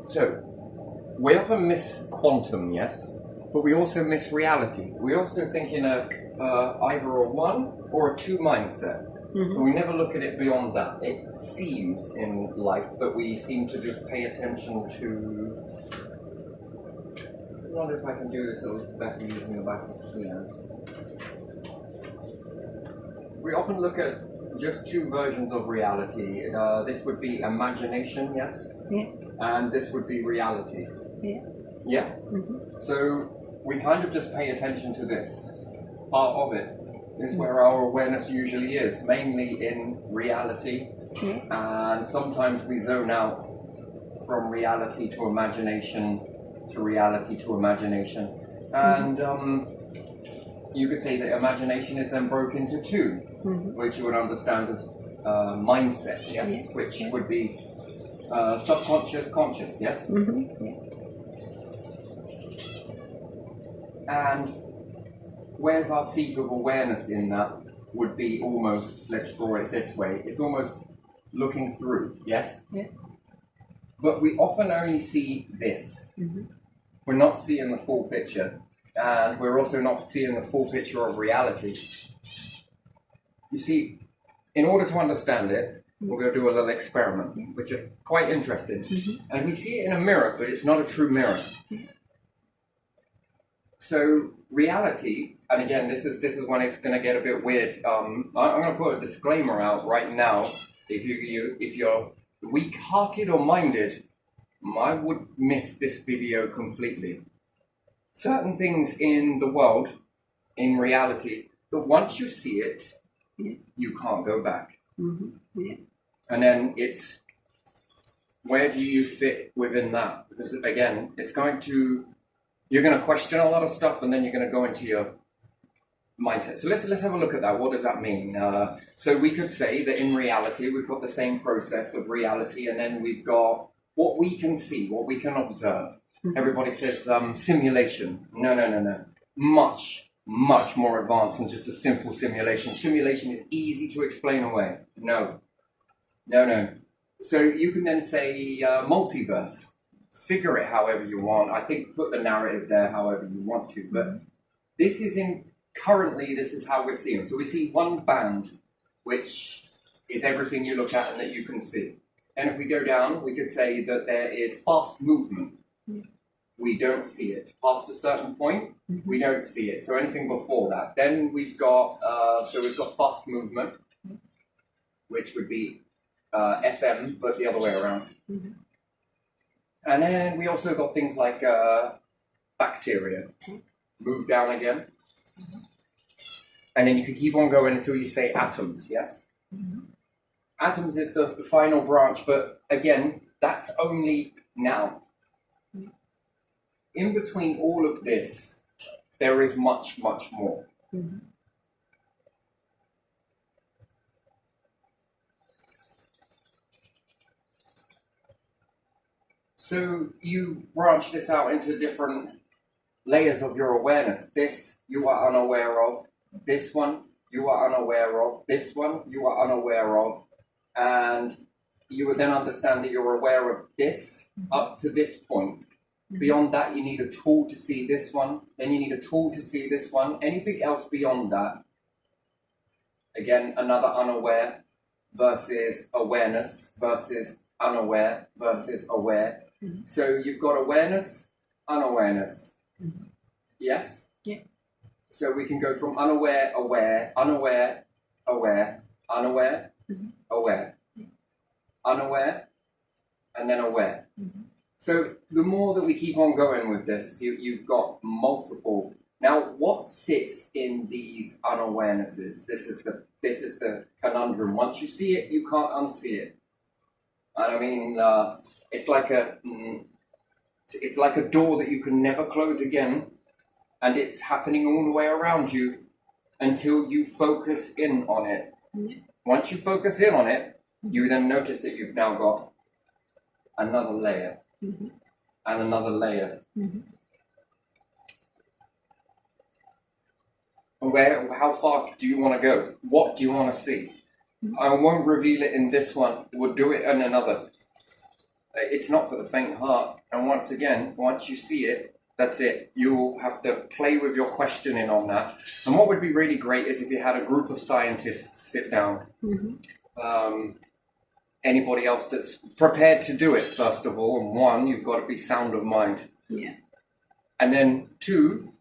So, we often miss quantum, yes, but we also miss reality. We also think in either a one or a two mindset. But we never look at it beyond that. It seems in life that we seem to just pay attention to... I wonder if I can do this a little better using the back of the keyboard. We often look at just two versions of reality. This would be imagination, yes? Yeah. And this would be reality. Yeah. Yeah? So we kind of just pay attention to this part of it. Is where our awareness usually is, mainly in reality. And sometimes we zone out from reality to imagination to reality to imagination. And you could say that imagination is then broken into two, which you would understand as mindset, yes? Which would be subconscious, conscious, yes? And where's our seat of awareness in that would be almost, let's draw it this way, it's almost looking through, yes? Yeah. But we often only see this. We're not seeing the full picture, and we're also not seeing the full picture of reality. You see, in order to understand it, we're going to do a little experiment, which is quite interesting. And we see it in a mirror, but it's not a true mirror. So reality, and again, this is when it's going to get a bit weird. I'm going to put a disclaimer out right now. If you're weak-hearted or minded, I would miss this video completely. Certain things in the world, in reality, that once you see it, you can't go back. And then it's, where do you fit within that? Because again, it's going to... You're going to question a lot of stuff, and then you're going to go into your mindset. So let's have a look at that. What does that mean? So we could say that in reality, we've got the same process of reality, and then we've got what we can see, what we can observe. Everybody says simulation. No. Much more advanced than just a simple simulation. Simulation is easy to explain away. No. So you can then say multiverse. Figure it however you want. I think put the narrative there however you want to. But this is currently this is how we're seeing. So we see one band, which is everything you look at and that you can see. And if we go down, we could say that there is fast movement. We don't see it. Past a certain point, we don't see it. So anything before that. Then we've got fast movement, which would be FM, but the other way around. And then we also got things like bacteria. Move down again. And then you can keep on going until you say atoms, yes? Atoms is the final branch, but again, that's only now. In between all of this, there is much more. So you branch this out into different layers of your awareness. This you are unaware of. This one you are unaware of. This one you are unaware of. And you would then understand that you're aware of this up to this point. Beyond that, you need a tool to see this one. Then you need a tool to see this one. Anything else beyond that, again, another unaware versus awareness versus unaware versus aware. So you've got awareness, unawareness. Yes? Yeah. So we can go from unaware, aware, unaware, aware, unaware, aware, unaware, and then aware. So the more that we keep on going with this, you've got multiple. Now, what sits in these unawarenesses? This is the conundrum. Once you see it, you can't unsee it. I mean, it's like a door that you can never close again, and it's happening all the way around you until you focus in on it. Once you focus in on it, you then notice that you've now got another layer and another layer. How far do you want to go? What do you want to see? I won't reveal it in this one. We'll do it in another. It's not for the faint heart. And once again, once you see it, that's it. You'll have to play with your questioning on that. And what would be really great is if you had a group of scientists sit down. Anybody else that's prepared to do it, first of all. And one, you've got to be sound of mind. Yeah. And then two,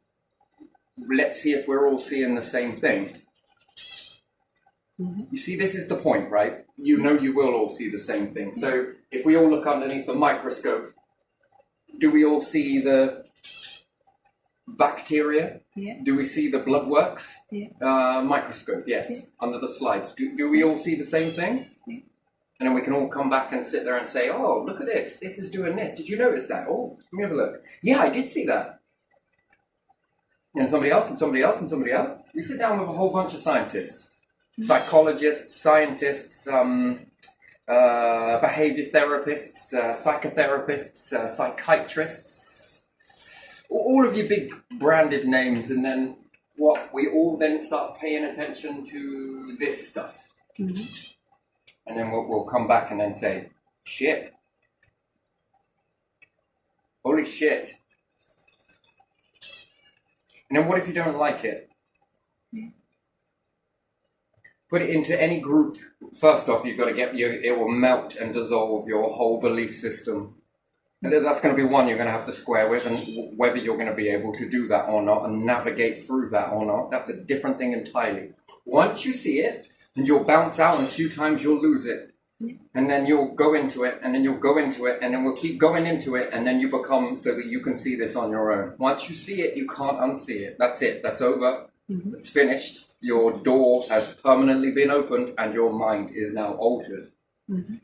let's see if we're all seeing the same thing. You see, this is the point, right? You know you will all see the same thing. So if we all look underneath the microscope, do we all see the bacteria? Yeah. Do we see the blood works? Yeah. Microscope, yes, Yeah. under the slides. Do we all see the same thing? Yeah. And then we can all come back and sit there and say, oh, look at this. This is doing this. Did you notice that? Oh, let me have a look. Yeah, I did see that. And somebody else, and somebody else, and somebody else. We sit down with a whole bunch of scientists. Psychologists, scientists, behavior therapists, psychotherapists, psychiatrists, all of your big branded names, and then we all then start paying attention to this stuff. And then we'll come back and then say, shit. Holy shit. And then what if you don't like it? Put it into any group. First off, you've got to it will melt and dissolve your whole belief system. And that's going to be one you're going to have to square with, and whether you're going to be able to do that or not and navigate through that or not, that's a different thing entirely. Once you see it, and you'll bounce out, and a few times you'll lose it. And then you'll go into it, and then you'll go into it, and then we'll keep going into it, and then you become so that you can see this on your own. Once you see it, you can't unsee it. That's it. That's over. It's finished. Your door has permanently been opened, and your mind is now altered.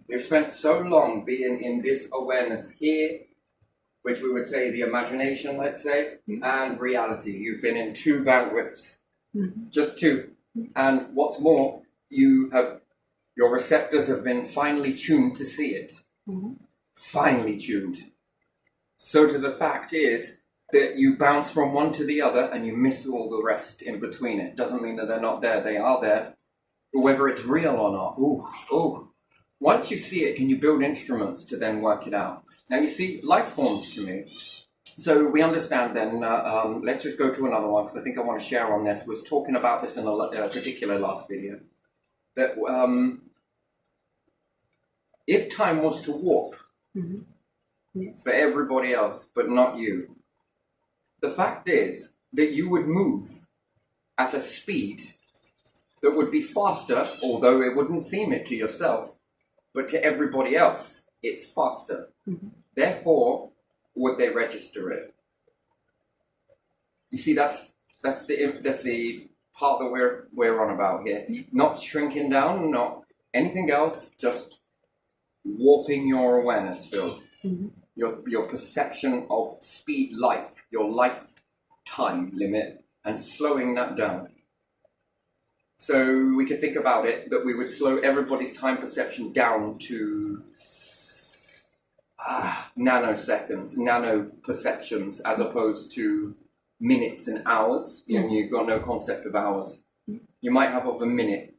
You've spent so long being in this awareness here, which we would say the imagination, let's say, and reality. You've been in two bandwidths, just two. And what's more, your receptors have been finely tuned to see it. Finely tuned. So to the fact is that you bounce from one to the other and you miss all the rest in between it. Doesn't mean that they're not there. They are there. But whether it's real or not, once you see it, can you build instruments to then work it out? Now you see, life forms to me. So we understand then, let's just go to another one, because I think I want to share on this. Was talking about this in a particular last video. That if time was to warp for everybody else, but not you, the fact is that you would move at a speed that would be faster, although it wouldn't seem it to yourself, but to everybody else, it's faster. Therefore, would they register it? You see, that's the part that we're on about here. Not shrinking down, not anything else, just warping your awareness field. Your perception of speed, life, your lifetime limit, and slowing that down. So we could think about it that we would slow everybody's time perception down to nanoseconds, nano perceptions, as opposed to minutes and hours. And you've got no concept of hours. You might have of a minute.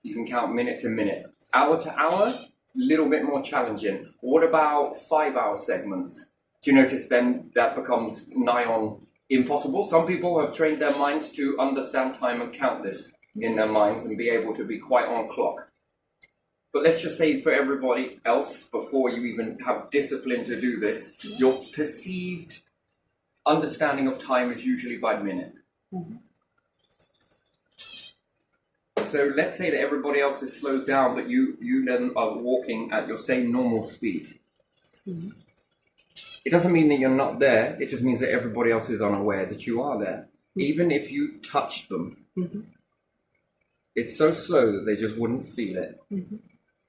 You can count minute to minute. Hour to hour, little bit more challenging. What about 5-hour segments? Do you notice then that becomes nigh on impossible? Some people have trained their minds to understand time and count this in their minds and be able to be quite on clock. But let's just say for everybody else, before you even have discipline to do this, your perceived understanding of time is usually by minute. So let's say that everybody else slows down, but you then are walking at your same normal speed. It doesn't mean that you're not there. It just means that everybody else is unaware that you are there. Even if you touch them, it's so slow that they just wouldn't feel it.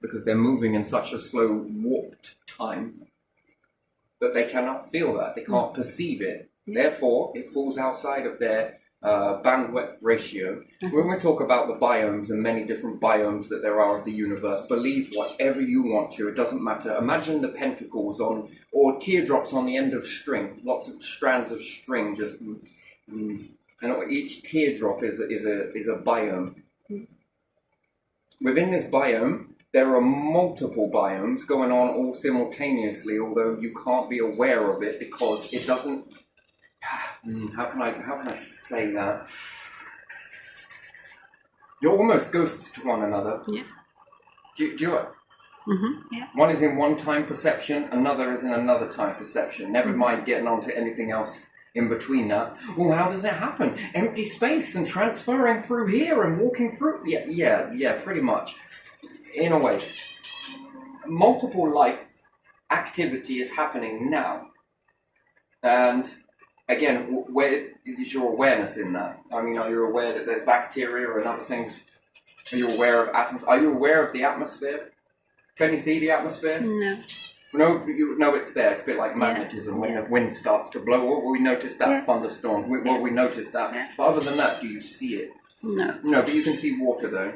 Because they're moving in such a slow, warped time that they cannot feel that. They can't perceive it. Therefore, it falls outside of their bandwidth ratio. When we talk about the biomes and many different biomes that there are of the universe, believe whatever you want to. It doesn't matter. Imagine the pentacles or teardrops on the end of string. Lots of strands of string just... and each teardrop is a biome. Within this biome, there are multiple biomes going on all simultaneously, although you can't be aware of it because it doesn't. How can I say that? You're almost ghosts to one another. Yeah. Do you Yeah. One is in one time perception, another is in another time perception. Never mind getting on to anything else in between that. Well, how does that happen? Empty space and transferring through here and walking through. Yeah, pretty much. In a way. Multiple life activity is happening now. And again, where is your awareness in that? I mean, are you aware that there's bacteria and other things? Are you aware of atoms? Are you aware of the atmosphere? Can you see the atmosphere? No. No, you know it's there. It's a bit like magnetism. When the wind starts to blow, well, we notice that thunderstorm. We notice that. Yeah. But other than that, do you see it? No. No, but you can see water though.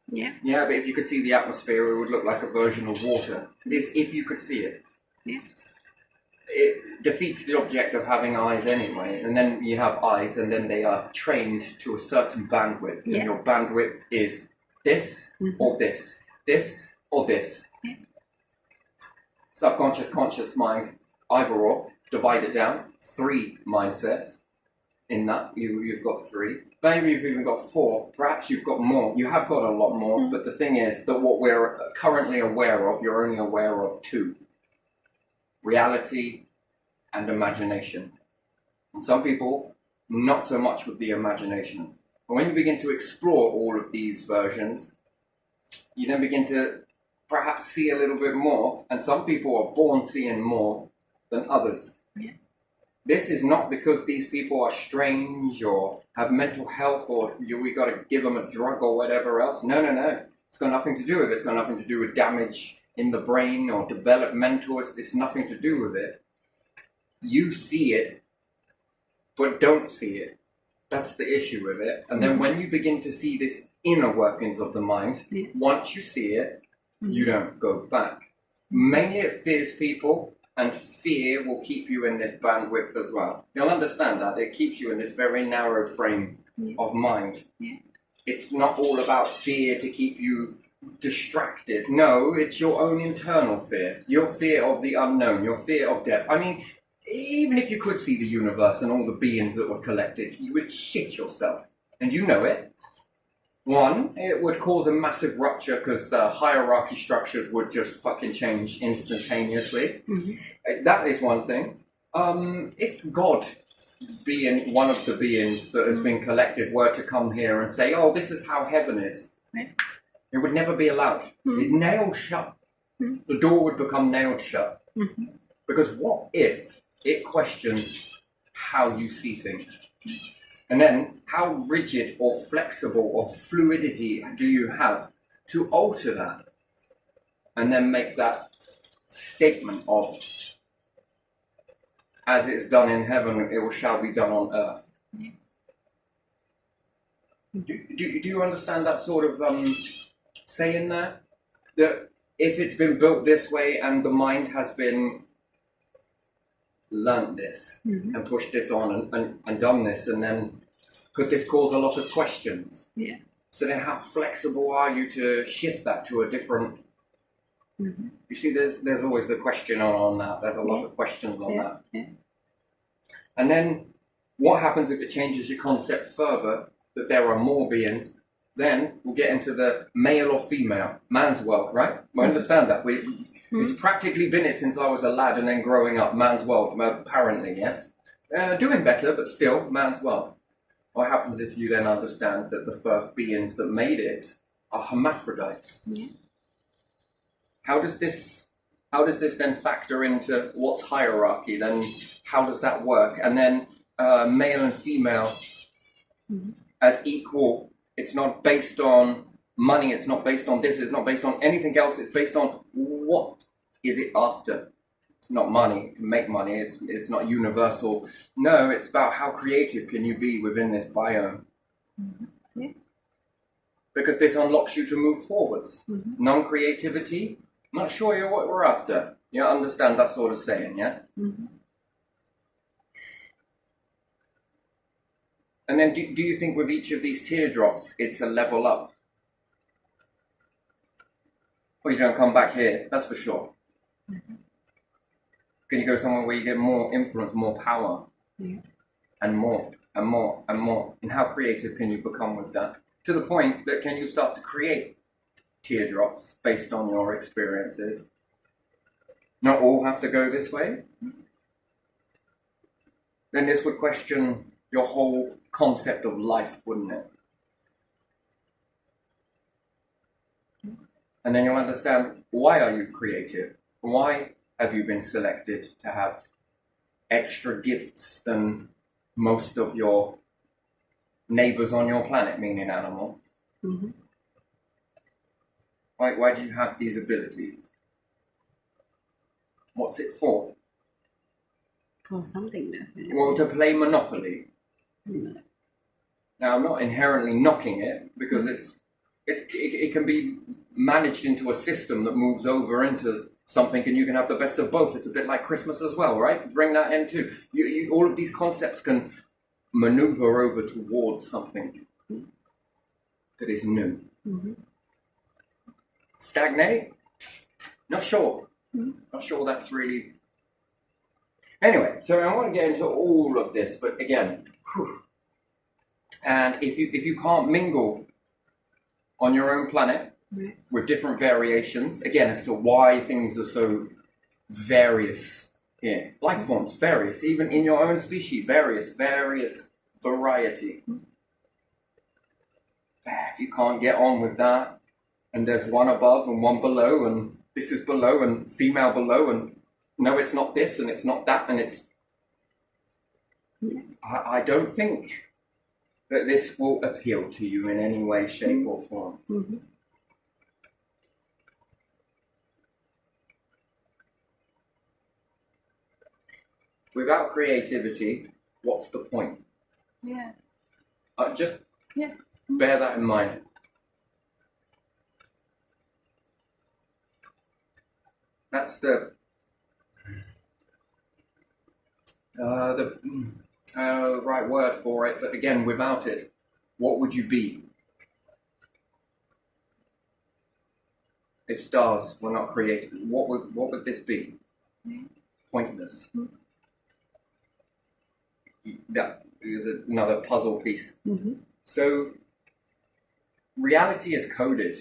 Yeah. Yeah, but if you could see the atmosphere, it would look like a version of water. It's if you could see it. Yeah. It defeats the object of having eyes anyway. And then you have eyes, and then they are trained to a certain bandwidth. Yeah. And your bandwidth is this or this, this or this. Yeah. Subconscious, conscious mind, either or. Divide it down. 3 mindsets. In that, you've got 3. Maybe you've even got 4. Perhaps you've got more. You have got a lot more. But the thing is that what we're currently aware of, you're only aware of 2. Reality and imagination. And some people, not so much with the imagination. But when you begin to explore all of these versions, you then begin to perhaps see a little bit more. And some people are born seeing more than others. Yeah. This is not because these people are strange or have mental health or we got to give them a drug or whatever else. No. It's got nothing to do with it. It's got nothing to do with damage in the brain or developmental. It's nothing to do with it. You see it, but don't see it. That's the issue with it. And then when you begin to see this inner workings of the mind, once you see it, you don't go back. Mainly it fears people, and fear will keep you in this bandwidth as well. You'll understand that. It keeps you in this very narrow frame of mind. Yeah. It's not all about fear to keep you distracted. No, it's your own internal fear. Your fear of the unknown, your fear of death. I mean, even if you could see the universe and all the beings that were collected, you would shit yourself. And you know it. 1, it would cause a massive rupture because hierarchy structures would just fucking change instantaneously. That is one thing. If God, being one of the beings that has been collected, were to come here and say, oh, this is how heaven is, it would never be allowed. It'd nail shut. The door would become nailed shut. Because what if it questions how you see things? And then, how rigid or flexible or fluidity do you have to alter that? And then make that statement of, as it's done in heaven, it shall be done on earth. Yeah. Do you understand that sort of saying there? That if it's been built this way and the mind has been learnt this and pushed this on and done this, and then could this cause a lot of questions? Yeah. So then how flexible are you to shift that to a different... You see, there's always the question on that. There's a lot of questions on that. Yeah. And then what happens if it changes your concept further, that there are more beings? Then we'll get into the male or female, man's world, right? I understand that. It's practically been it since I was a lad and then growing up, man's world, apparently, yes? Doing better, but still, man's world. What happens if you then understand that the first beings that made it are hermaphrodites? Yeah. How does this then factor into what's hierarchy? Then how does that work? And then male and female as equal. It's not based on money. It's not based on this. It's not based on anything else. It's based on what is it after. It's not money. You can make money. It's not universal. No, it's about how creative can you be within this biome. Yeah. Because this unlocks you to move forwards. Non-creativity, not sure you're what we're after. You understand that sort of saying, yes? And then do you think with each of these teardrops, it's a level up? Well, you don't come back here, that's for sure. Can you go somewhere where you get more influence, more power, Yeah. and more, and more, and more? And how creative can you become with that? To the point that can you start to create teardrops based on your experiences? Not all have to go this way. Then this would question your whole concept of life, wouldn't it? And then you'll understand, why are you creative? Why have you been selected to have extra gifts than most of your neighbors on your planet, meaning animals? Mm-hmm. Why do you have these abilities? What's it for? For something definitely. Well, to play Monopoly. Mm. Now, I'm not inherently knocking it, because it can be managed into a system that moves over into something, and you can have the best of both. It's a bit like Christmas as well, right? Bring that in too. All of these concepts can maneuver over towards something that is new. Mm-hmm. Stagnate? Not sure. Not sure that's really... Anyway, so I want to get into all of this, but again, and if you can't mingle on your own planet with different variations, again, as to why things are so various here. Life forms, various, even in your own species, various variety. If you can't get on with that, and there's one above and one below, and this is below and female below, and no, it's not this and it's not that, and it's... I don't think that this will appeal to you in any way, shape, or form. Mm-hmm. Without creativity, what's the point? Yeah. Just Yeah. bear that in mind. That's the right word for it, but again, without it, what would you be? If stars were not created, what would this be? Pointless. That is another puzzle piece. Mm-hmm. So, reality is coded,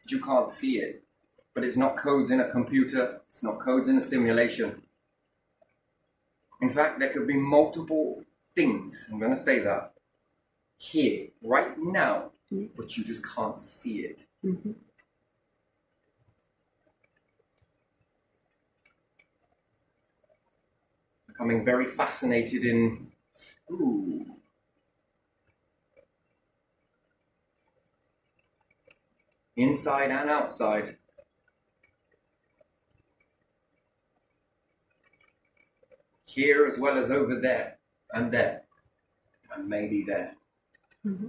but you can't see it. But it's not codes in a computer, it's not codes in a simulation. In fact, there could be multiple things, I'm going to say that, here, right now, but you just can't see it. Mm-hmm. Becoming very fascinated in, inside and outside. Here as well as over there, and maybe there. Mm-hmm.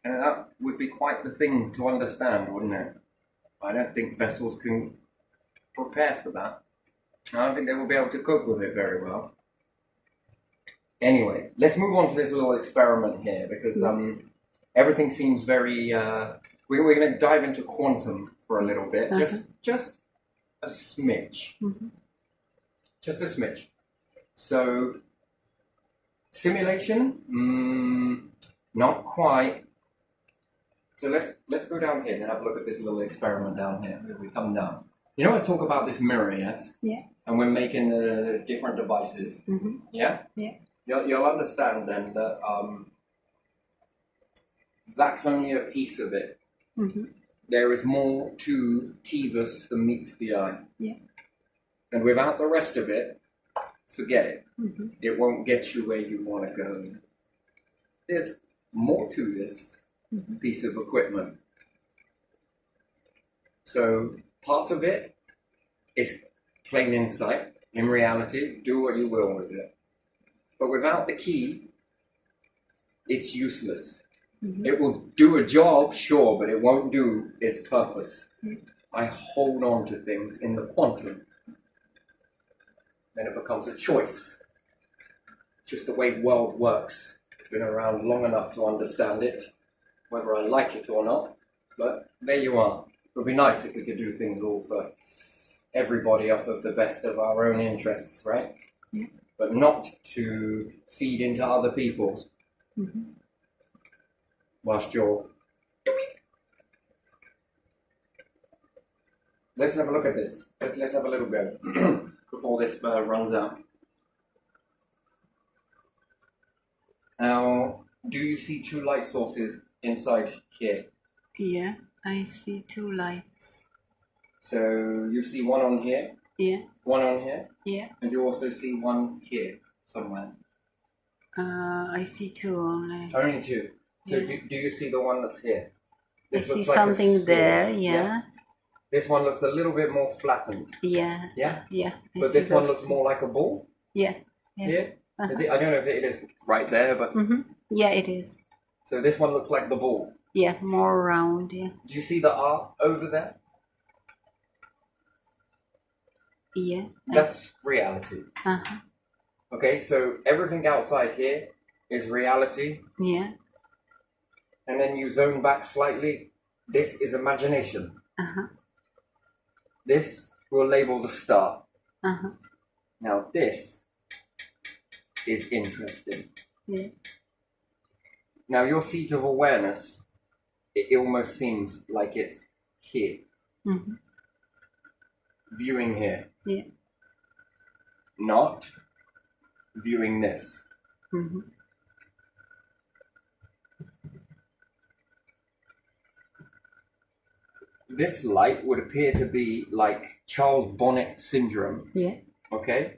And that would be quite the thing to understand, wouldn't it? I don't think vessels can prepare for that. I don't think they will be able to cope with it very well. Anyway, let's move on to this little experiment here, because everything seems very... we're going to dive into quantum for a little bit, just a smidge. Mm-hmm. Just a smidge. So, simulation? Not quite. So let's go down here and have a look at this little experiment down here. We come down. You know, let's talk about this mirror, yes? Yeah. And we're making different devices. Mm-hmm. Yeah? Yeah. You'll understand then that that's only a piece of it. Mm-hmm. There is more to TIVUS than meets the eye. Yeah. And without the rest of it, forget it. Mm-hmm. It won't get you where you want to go. There's more to this piece of equipment. So part of it is plain insight. In reality, do what you will with it. But without the key, it's useless. Mm-hmm. It will do a job, sure, but it won't do its purpose. Mm-hmm. I hold on to things in the quantum. Then it becomes a choice. Just the way the world works. been around long enough to understand it, whether I like it or not. But there you are. It would be nice if we could do things all for everybody off of the best of our own interests, right? Yeah. But not to feed into other people's. Mm-hmm. Whilst you're... Let's have a look at this. Let's have a little go before this runs out. Now, do you see two light sources inside here? Yeah, I see two lights. So you see one on here, Yeah, one on here, yeah. and you also see one here somewhere. I see two only. Only two. So Yeah. do you see the one that's here? I This see looks like a something sphere. there. Yeah, This one looks a little bit more flattened. yeah, Yeah? yeah. I But see this one those looks two. more like a ball. Yeah, yeah. Here? Uh-huh. Is it? I don't know if it is right there, but Mm-hmm. Yeah, it is. so this one looks like the ball. Yeah, more round. Yeah, Do you see the R over there? yeah. That's reality. Uh-huh. Okay, so everything outside here is reality, Yeah. and then you zone back slightly. This is imagination. Uh-huh. This we'll label the star. Uh-huh. Now this is interesting. Yeah. Now your seat of awareness, it almost seems like it's here, Mm-hmm. viewing here, Yeah. not viewing this. Mm-hmm. This light would appear to be like Charles Bonnet syndrome, Yeah. okay?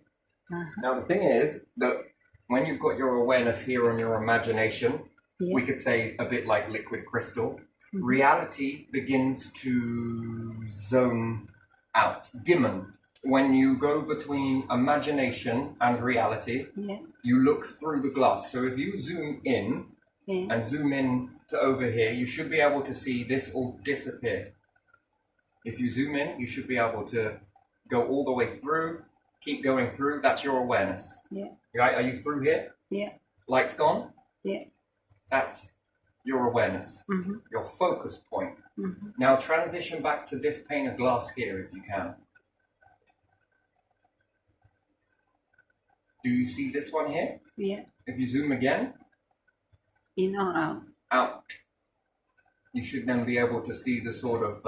Uh-huh. Now the thing is that when you've got your awareness here on your imagination, Yeah. we could say a bit like liquid crystal, Mhm. reality begins to zone out, dimmen. When you go between imagination and reality, Yeah. you look through the glass. So if you zoom in Yeah. and zoom in to over here, you should be able to see this all disappear. If you zoom in, you should be able to go all the way through, keep going through. That's your awareness. Yeah. Right? Are you through here? Yeah. Light's gone? Yeah. That's your awareness, Mm-hmm. your focus point. Mm-hmm. Now transition back to this pane of glass here if you can. Do you see this one here? Yeah. If you zoom again, In or out? out, you should then be able to see the sort of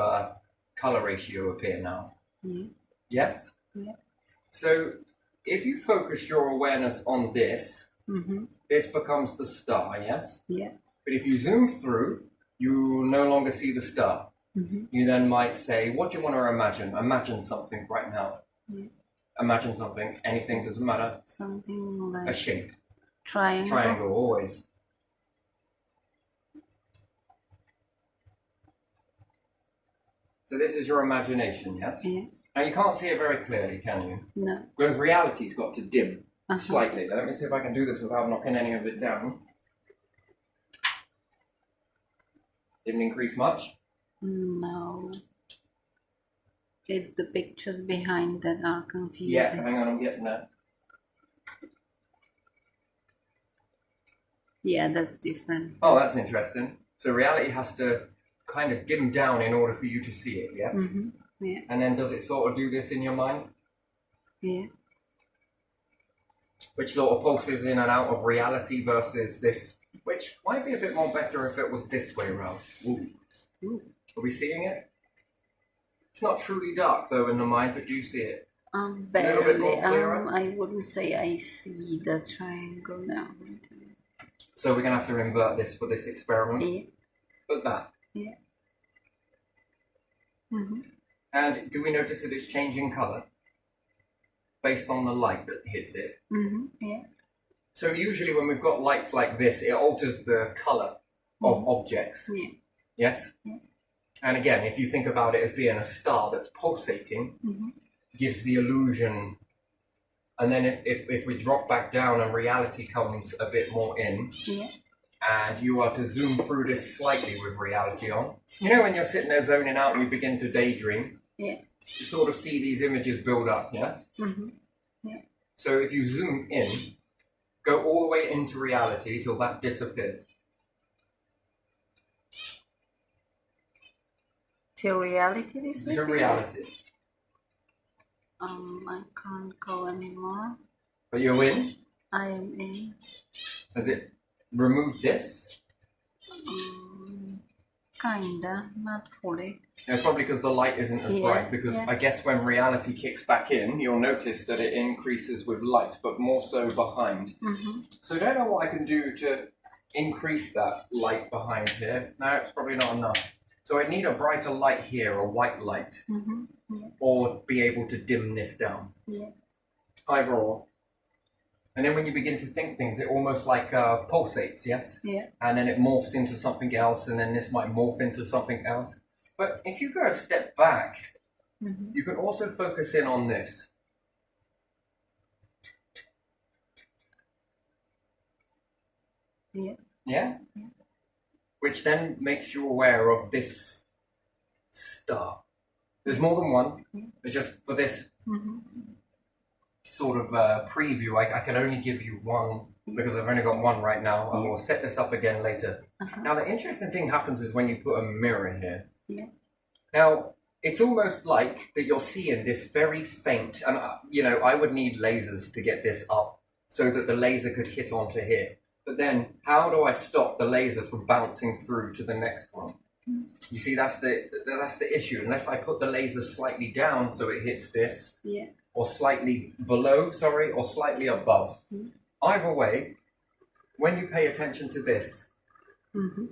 color ratio appear now. Yeah. Yes? Yeah. So if you focus your awareness on this, Mm-hmm. this becomes the star, yes? Yeah. But if you zoom through, you no longer see the star. Mm-hmm. You then might say, what do you want to imagine? Imagine something right now. Yeah. Imagine something, anything, doesn't matter. Something A like shape, triangle. triangle, always. So this is your imagination, yes? Yeah. Now you can't see it very clearly, can you? No. Because reality's got to dim Uh-huh. slightly. Let me see if I can do this without knocking any of it down. Didn't increase much. No. It's the pictures behind that are confusing. Yeah, hang on, I'm getting there. Yeah, that's different. Oh, that's interesting. So reality has to kind of dim down in order for you to see it, yes? Mm-hmm. Yeah. And then does it sort of do this in your mind? Yeah. Which sort of pulses in and out of reality versus this, which might be a bit more better if it was this way around. Ooh. Ooh. Are we seeing it? It's not truly dark though in the mind, but do you see it? little bit more Barely. clearer? I wouldn't say I see the triangle now. So we're going to have to invert this for this experiment. Yeah. But that. Yeah. Mm-hmm. And do we notice that it's changing colour? Based on the light that hits it. Mm-hmm. Yeah. So usually when we've got lights like this, it alters the colour of objects. Yeah. Yes? Yeah. And again, if you think about it as being a star that's pulsating, Mm-hmm. gives the illusion. And then if we drop back down and reality comes a bit more in, Yeah. and you are to zoom through this slightly with reality on. You know when you're sitting there zoning out and you begin to daydream, Yeah. you sort of see these images build up, yes? Mm-hmm. So if you zoom in, Go all the way into reality till that disappears. Till reality this This is your reality. I can't go anymore. But you're in. I am in. Has it removed this? Kinda, not fully. It's probably because the light isn't as Yeah, bright, because yeah. I guess when reality kicks back in, you'll notice that it increases with light, but more so behind. Mm-hmm. So I don't know what I can do to increase that light behind here. No, it's probably not enough. So I need a brighter light here, a white light, Mm-hmm. Yeah. or be able to dim this down. Yeah. Either or. And then when you begin to think things, it almost like pulsates, yes? Yeah. And then it morphs into something else, and then this might morph into something else. But if you go a step back, Mm-hmm. you can also focus in on this. Yeah. Yeah? Yeah. Which then makes you aware of this star. There's more than one. Yeah. But just for this Mm-hmm. sort of preview, I can only give you one because I've only got one right now, and we'll set this up again later. Uh-huh. Now, the interesting thing happens is when you put a mirror here. Yeah. Now, it's almost like that you're seeing this very faint, and I would need lasers to get this up so that the laser could hit onto here. But then, how do I stop the laser from bouncing through to the next one? You see, that's the issue. Unless I put the laser slightly down so it hits this, Yeah. or slightly below, or slightly above. Either way, when you pay attention to this, Mm-hmm.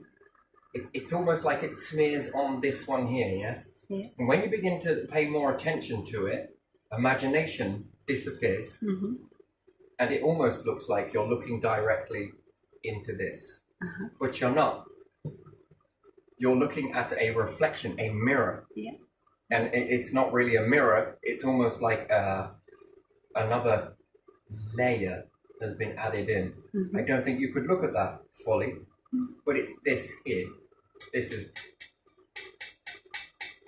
it's almost like it smears on this one here, yes? Yeah. And when you begin to pay more attention to it, imagination disappears, Mm-hmm. and it almost looks like you're looking directly into this, Uh-huh. but you're not. You're looking at a reflection, a mirror. Yeah. And it's not really a mirror, it's almost like another layer has been added in. Mm-hmm. I don't think you could look at that fully, but it's this here. This is...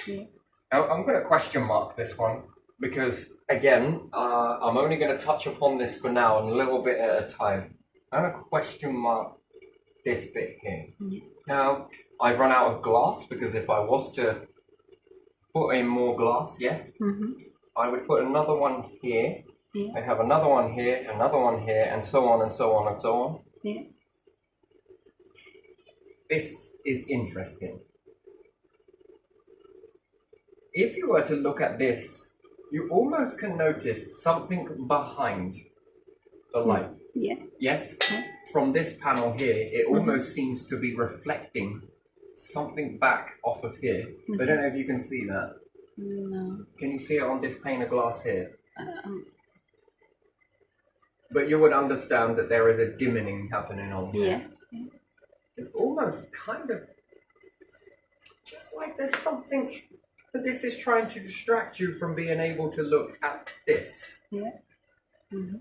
Yeah. Now, I'm going to question mark this one, because, again, I'm only going to touch upon this for now, and a little bit at a time. I'm going to question mark this bit here. Yeah. Now, I've run out of glass, because if I was to put in more glass, yes, Mm-hmm. I would put another one here. Yeah. I'd have another one here, and so on and so on and so on. Yeah. This is interesting. If you were to look at this, you almost can notice something behind the light. Yeah. Yes? Yeah. From this panel here, it almost seems to be reflecting something back off of here. I don't know if you can see that. No. Can you see it on this pane of glass here? Um, But you would understand that there is a dimming happening on here. yeah. It's almost kind of just like there's something that this is trying to distract you from being able to look at this. Yeah. Mm-hmm.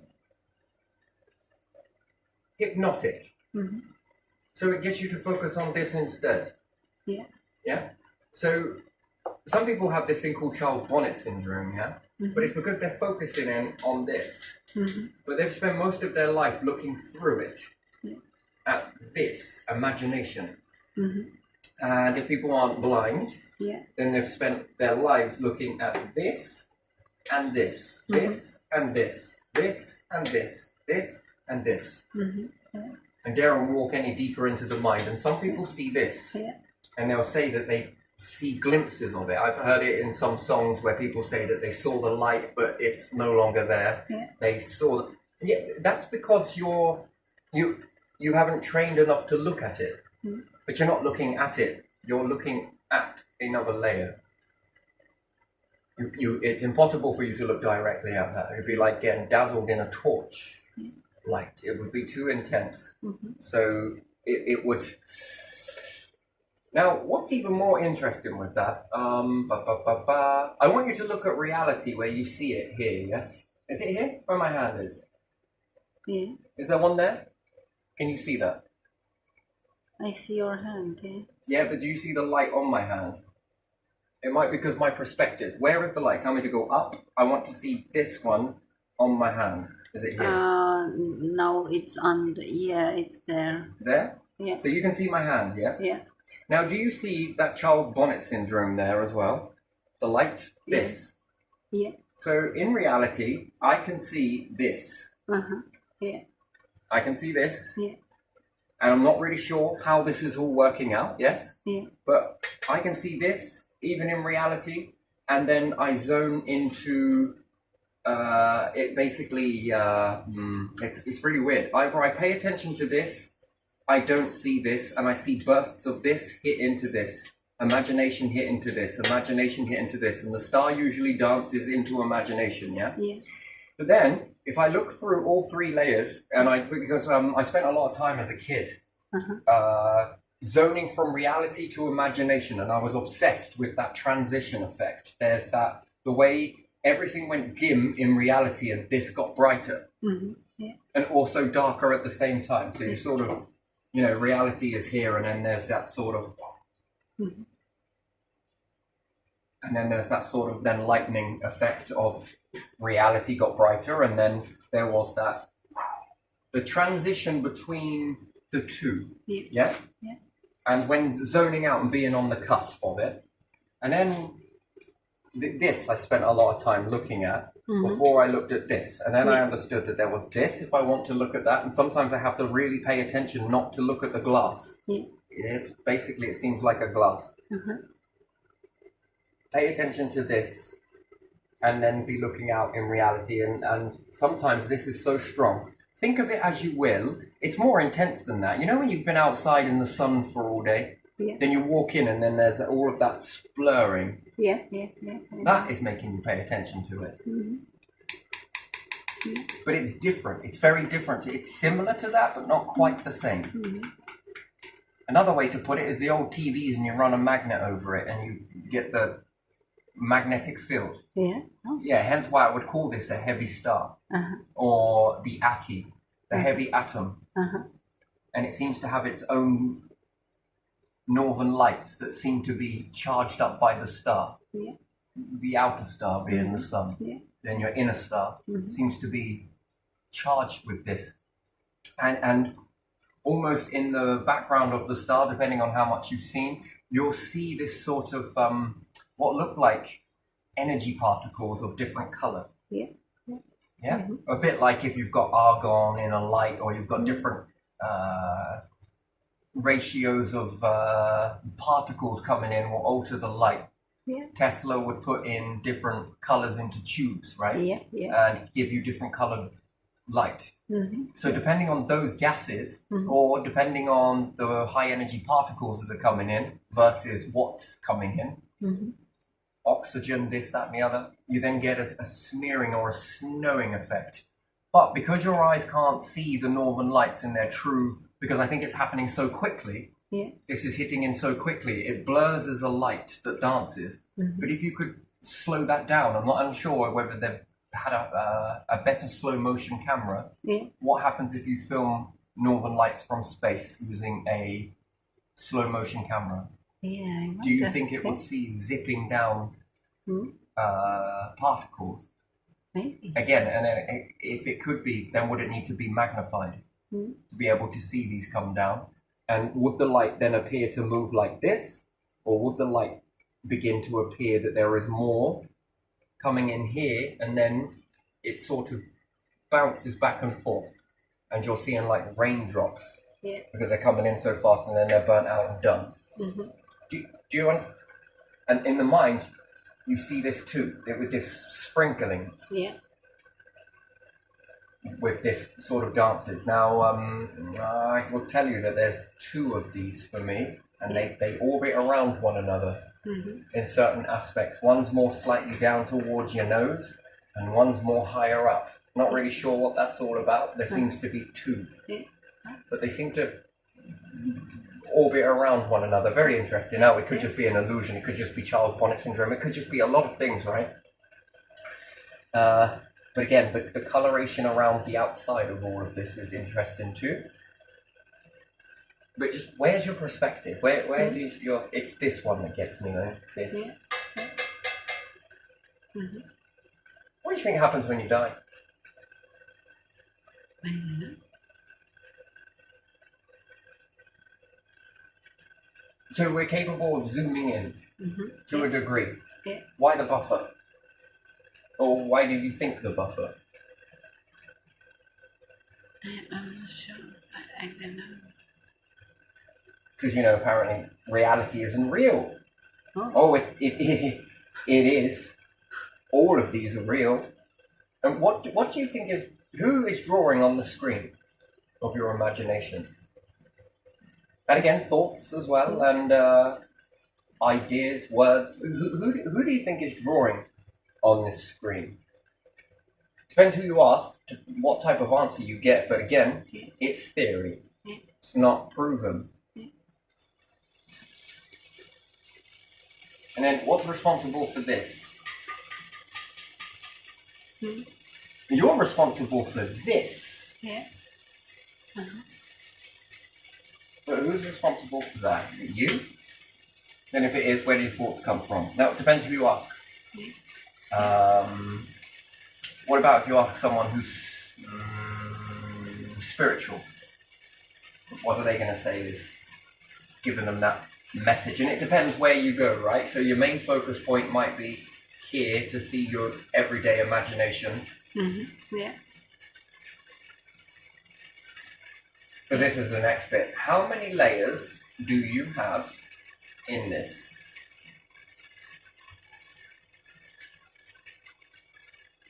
Hypnotic. Mm-hmm. So it gets you to focus on this instead. Yeah. Yeah? So some people have this thing called Charles Bonnet syndrome, yeah? But it's because they're focusing in on this. Mm-hmm. But they've spent most of their life looking through it Yeah. at this imagination. Mm-hmm. And if people aren't blind, Yeah. then they've spent their lives looking at this and this, this and this, this and this, this and this. Mm-hmm. Yeah. And dare and walk any deeper into the mind. And some people see this, Yeah. and they'll say that they see glimpses of it. I've heard it in some songs where people say that they saw the light, but it's no longer there. Yeah. They saw. Yeah, that's because you haven't trained enough to look at it. But you're not looking at it. You're looking at another layer. It's impossible for you to look directly at that. It'd be like getting dazzled in a torch light. It would be too intense. Mm-hmm. So it would. Now, what's even more interesting with that? I want you to look at reality where you see it here. Yes, is it here? Where my hand is? Yeah. Is there one there? Can you see that? I see your hand. Yeah. Yeah, but do you see the light on my hand? It might be because my perspective. Where is the light? Tell me to go up. I want to see this one on my hand? Is it here? No, it's on the, yeah, it's there. There? Yeah. So you can see my hand, yes? Yeah. Now, do you see that Charles Bonnet syndrome there as well? The light? This. Yeah. So in reality, I can see this. Uh-huh. Yeah. I can see this. Yeah. And I'm not really sure how this is all working out, yes? Yeah. But I can see this, even in reality, and then I zone into it basically, it's really weird. Either I pay attention to this, I don't see this, and I see bursts of this hit into this. Imagination hit into this, imagination hit into this, and the star usually dances into imagination, yeah? Yeah. But then, if I look through all three layers, and because I spent a lot of time as a kid zoning from reality to imagination, and I was obsessed with that transition effect. There's that, the way everything went dim in reality and this got brighter, Yeah. and also darker at the same time. So you sort of, you know, reality is here, and then there's that sort of, and then there's that sort of then lightning effect of reality got brighter, and then there was that, the transition between the two. Yeah. Yeah? Yeah. And when zoning out and being on the cusp of it. And then this I spent a lot of time looking at before I looked at this. And then I understood that there was this if I want to look at that. And sometimes I have to really pay attention not to look at the glass. Yeah. It's basically, it seems like a glass. Pay attention to this and then be looking out in reality. And sometimes this is so strong. Think of it as you will. It's more intense than that. You know when you've been outside in the sun for all day? Yeah. Then you walk in and then there's all of that splurring. Yeah. Yeah. Yeah. That is making you pay attention to it. But it's different. It's very different. It's similar to that, but not quite the same. Another way to put it is the old TVs, and you run a magnet over it and you get the magnetic field. Yeah. Oh. Yeah, hence why I would call this a heavy star. Or the ATI, the heavy atom. And it seems to have its own northern lights that seem to be charged up by the star. Yeah. The outer star being the sun. Yeah. Then your inner star seems to be charged with this. And almost in the background of the star, depending on how much you've seen, you'll see this sort of what look like energy particles of different color. Yeah. Yeah, a bit like if you've got argon in a light, or you've got different ratios of particles coming in will alter the light. Yeah. Tesla would put in different colors into tubes, right? Yeah. Yeah. And give you different colored light. So depending on those gases, or depending on the high energy particles that are coming in versus what's coming in, oxygen, this, that, and the other, you then get a smearing or a snowing effect. But because your eyes can't see the northern lights in their true, because I think it's happening so quickly, this is hitting in so quickly, it blurs as a light that dances. But if you could slow that down, I'm not unsure whether they've had a better slow motion camera. What happens if you film northern lights from space using a slow motion camera? Yeah. Do you think it would see zipping down particles? Maybe. Again, and then if it could be, then would it need to be magnified to be able to see these come down? And would the light then appear to move like this? Or would the light begin to appear that there is more coming in here, and then it sort of bounces back and forth, and you're seeing like raindrops because they're coming in so fast, and then they're burnt out and done. Do you want? And in the mind, you see this too, with this sprinkling, with this sort of dances. Now, I will tell you that there's two of these for me, and they orbit around one another in certain aspects. One's more slightly down towards your nose, and one's more higher up. Not really sure what that's all about. There seems to be two, but they seem to orbit around one another. Very interesting. Now, it could just be an illusion. It could just be Charles Bonnet syndrome. It could just be a lot of things, right? But again, the coloration around the outside of all of this is interesting too. But just, where's your perspective? Where do you, it's this one that gets me, though. This. What do you think happens when you die? Yeah. So we're capable of zooming in to a degree. Yeah. Why the buffer? Or why do you think the buffer? I'm not sure. I don't know. Because, apparently reality isn't real. Oh. It is. All of these are real. And what do you think who is drawing on the screen of your imagination? And again, thoughts as well, and ideas, words. Who do you think is drawing on this screen? Depends who you ask, what type of answer you get. But again, it's theory. It's not proven. And then, what's responsible for this? You're responsible for this. Yeah. But who's responsible for that? Is it you? Then if it is, where do your thoughts come from? Now, it depends who you ask. What about if you ask someone who's spiritual? What are they going to say is giving them that message? And it depends where you go, right? So your main focus point might be here to see your everyday imagination. Yeah. Because this is the next bit. How many layers do you have in this?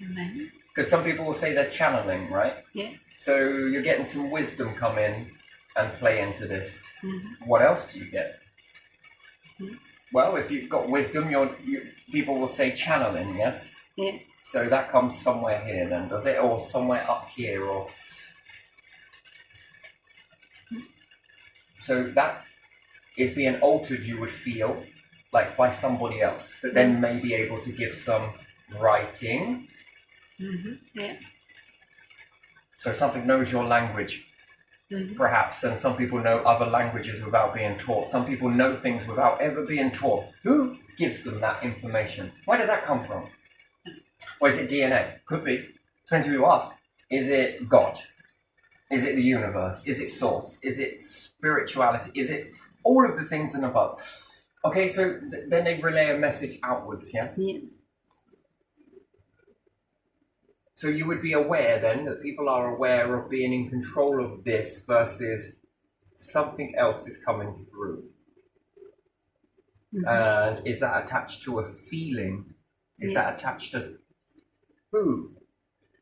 Many. Because some people will say they're channeling, right? Yeah. So you're getting some wisdom come in and play into this. What else do you get? Well, if you've got wisdom, people will say channeling, yes? Yeah. So that comes somewhere here then, does it? Or somewhere up here, or... So that is being altered, you would feel, like by somebody else, that then may be able to give some writing. Yeah. So something knows your language, perhaps, and some people know other languages without being taught. Some people know things without ever being taught. Who gives them that information? Where does that come from? Or is it DNA? Could be. Depends who you ask. Is it God? Is it the universe? Is it source? Is it spirituality? Is it all of the things and above? Okay, so then they relay a message outwards, yes? Yeah. So you would be aware then that people are aware of being in control of this versus something else is coming through. And is that attached to a feeling? Is that attached to who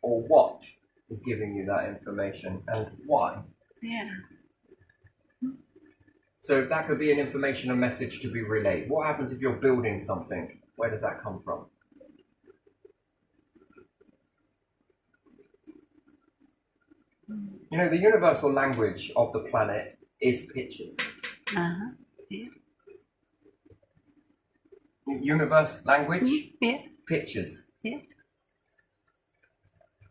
or what is giving you that information and why? Yeah. So that could be an information, a message to be relayed. What happens if you're building something? Where does that come from? The universal language of the planet is pictures. Yeah. Universe language? Yeah. Pictures. Yeah.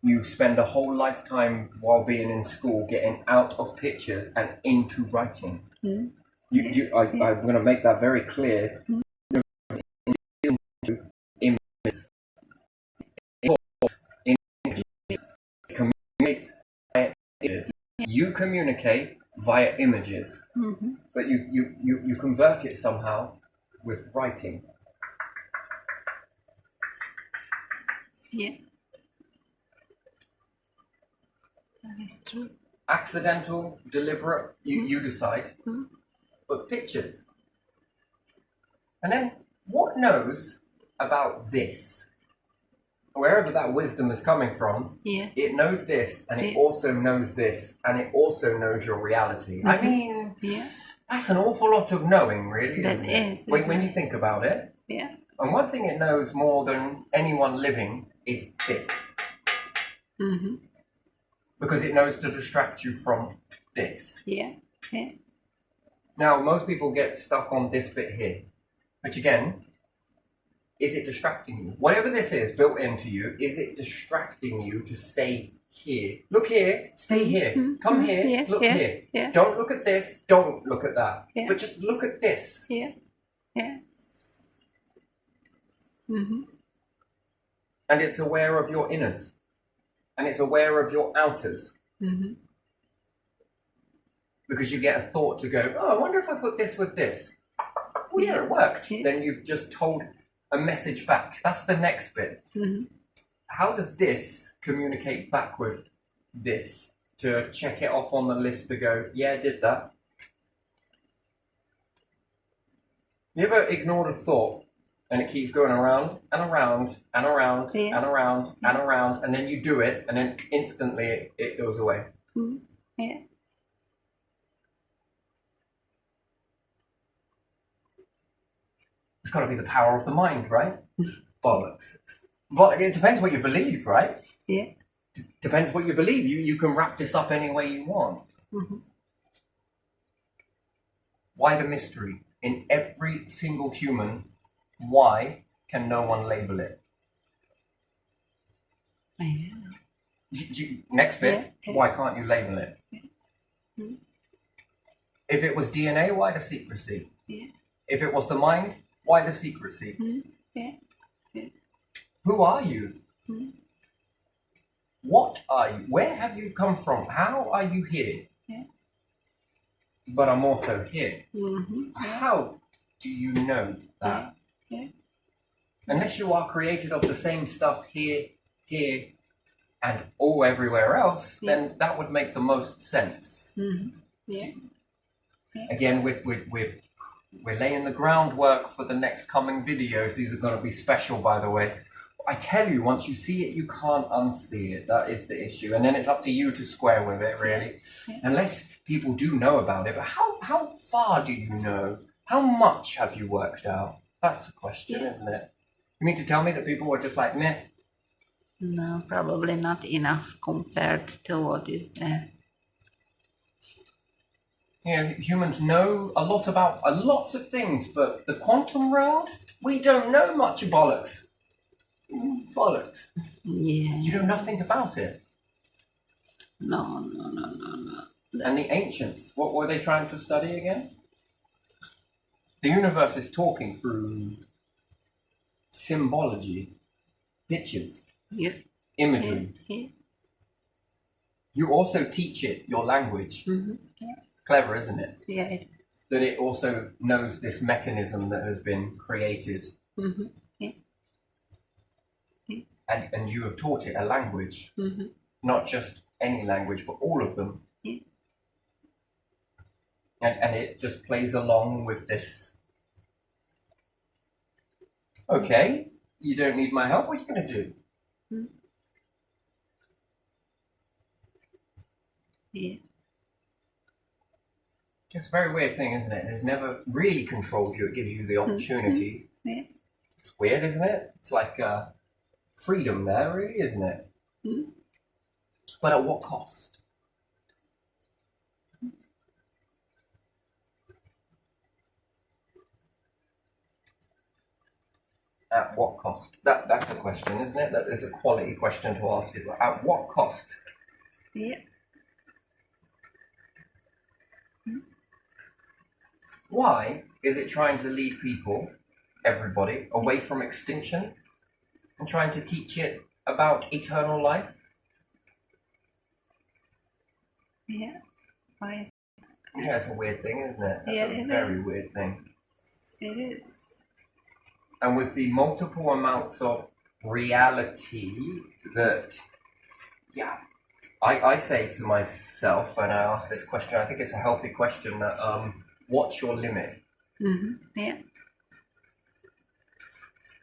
You spend a whole lifetime while being in school getting out of pictures and into writing. I'm going to make that very clear. Images. Communicates via images. You communicate via images, but you convert it somehow with writing. Yeah. That is true. Accidental, deliberate, you decide. But pictures. And then what knows about this? Wherever that wisdom is coming from, it knows this, and it also knows this, and it also knows your reality. I mean, that's an awful lot of knowing, really, isn't it? When you think about it. Yeah. And one thing it knows more than anyone living is this. Because it knows to distract you from this. Yeah. Yeah. Now, most people get stuck on this bit here, which again, is it distracting you? Whatever this is built into you, is it distracting you to stay here? Look here, stay here, come here, look here. Yeah. Don't look at this, don't look at that. Yeah. But just look at this. Yeah. Yeah. And it's aware of your inners. And it's aware of your outers. Mm-hmm. Because you get a thought to go, oh, I wonder if I put this with this. Well, yeah, it worked. Yeah. Then you've just told a message back. That's the next bit. Mm-hmm. How does this communicate back with this to check it off on the list to go, yeah, I did that? You ever ignored a thought and it keeps going around and around and around Yeah. and around and around, and then you do it and then instantly it goes away? Mm-hmm. Yeah. It's got to be the power of the mind, right? Bollocks. But it depends what you believe, right? Yeah. Depends what you believe. You can wrap this up any way you want. Mm-hmm. Why the mystery? In every single human, why can no one label it? Yeah. Next bit, Yeah. why can't you label it? Mm-hmm. If it was DNA, why the secrecy? Yeah. If it was the mind, why the secrecy? Mm-hmm. Yeah. Yeah. Who are you? Mm-hmm. What are you? Where have you come from? How are you here? Yeah. But I'm also here. Mm-hmm. How do you know that? Yeah. Unless you are created of the same stuff here, and all everywhere else, then that would make the most sense. Mm-hmm. Yeah. Again, we're laying the groundwork for the next coming videos. These are going to be special, by the way. I tell you, once you see it, you can't unsee it. That is the issue. And then it's up to you to square with it, really. Yeah. Unless people do know about it. But how far do you know? How much have you worked out? That's the question, isn't it? You mean to tell me that people were just like, meh? No, probably not enough compared to what is there. Yeah, humans know a lot about lots of things, but the quantum realm, we don't know much. Bollocks. Bollocks. Yeah. You know nothing about it. No. And the ancients, what were they trying to study again? The universe is talking through symbology, pictures, Yeah. imagery. Yeah. You also teach it your language. Mm-hmm. Yeah. Clever, isn't it? Yeah. That it also knows this mechanism that has been created. Mm-hmm. Yeah. And you have taught it a language. Mm-hmm. Not just any language, but all of them. Yeah. And it just plays along with this. Okay, you don't need my help. What are you going to do? Mm-hmm. Yeah. It's a very weird thing, isn't it? It's never really controlled you. It gives you the opportunity. Yeah. It's weird, isn't it? It's like freedom there, really, isn't it? Mm-hmm. But at what cost? At what cost? That's a question, isn't it? That is a quality question to ask you. At what cost? Yeah. Why is it trying to lead people, everybody, away from extinction and trying to teach it about eternal life? Yeah. Why is Yeah, it's a weird thing, isn't it? That's Yeah, a it very weird thing. it is? And with the multiple amounts of reality that, yeah, I say to myself, and I ask this question, I think it's a healthy question, that what's your limit? Mm-hmm. Yeah.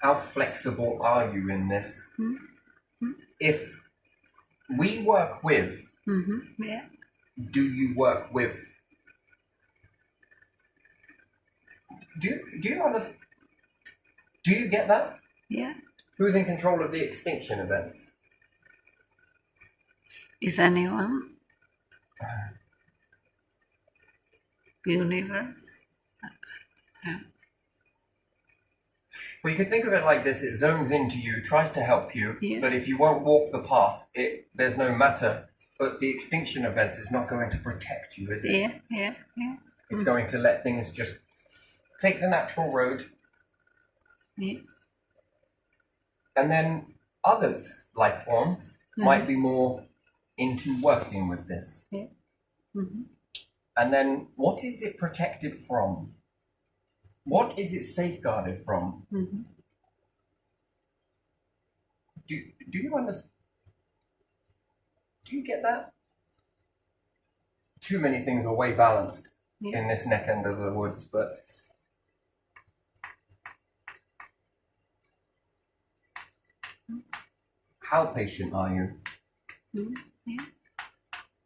How flexible are you in this? Mm-hmm. If we work with, Mm-hmm. Yeah. do you work with? Do you understand? Do you get that? Yeah. Who's in control of the extinction events? Is anyone? Universe? Yeah. Well, you could think of it like this: it zones into you, tries to help you, Yeah. but if you won't walk the path, there's no matter. But the extinction events is not going to protect you, is it? Yeah. Yeah. Yeah. It's going to let things just take the natural road, Yeah. and then others, life forms, might be more into working with this. Yeah. Mm-hmm. And then what is it protected from? What is it safeguarded from? Mm-hmm. Do you understand? Do you get that? Too many things are way balanced in this neck end of the woods, but how patient are you? Mm-hmm. Yeah.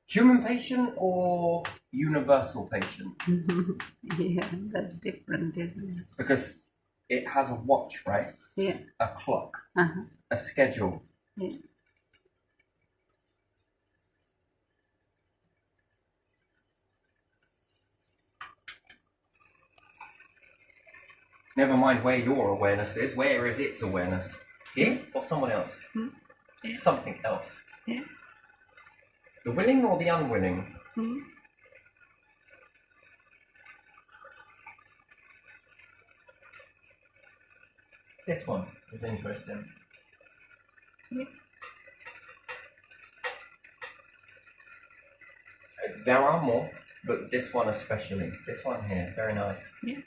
Human patient or universal patient? Yeah, that's different, isn't it? Because it has a watch, right? Yeah. A clock, Uh-huh. a schedule. Yeah. Never mind where your awareness is. Where is its awareness? Here or someone else? Yeah. Something else. Yeah. The willing or the unwilling? Mm-hmm. This one is interesting. Yeah. There are more, but this one especially. This one here, very nice. Yeah.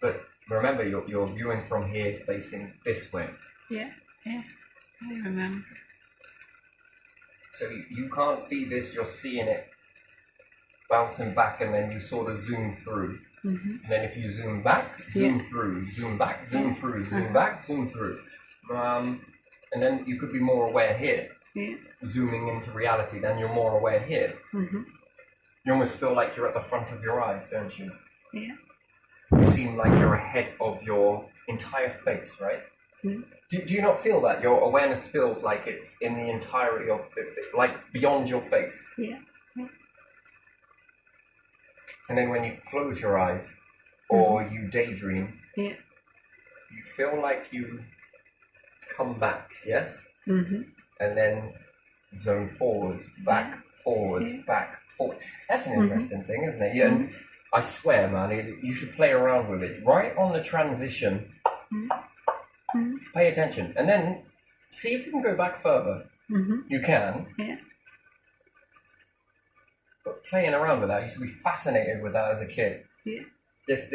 But remember, you're viewing from here, facing this way. Yeah. Yeah. I remember. So you can't see this, you're seeing it bouncing back, and then you sort of zoom through. Mm-hmm. And then if you zoom back, zoom Yeah. through, zoom back, zoom through, zoom back, zoom through. And then you could be more aware here, Yeah. zooming into reality, then you're more aware here. Mm-hmm. You almost feel like you're at the front of your eyes, don't you? Yeah. You seem like you're ahead of your entire face, right? Mm-hmm. Do you not feel that? Your awareness feels like it's in the entirety of, like beyond your face. Yeah. Yeah. And then when you close your eyes or you daydream, Yeah. you feel like you come back, yes? Mm-hmm. And then zone forwards, back, forwards, back, forward. That's an interesting thing, isn't it? Yeah, and I swear, man, you should play around with it. Right on the transition, pay attention. And then see if you can go back further. Mm-hmm. You can. Yeah. But playing around with that, I used to be fascinated with that as a kid. Yeah. This.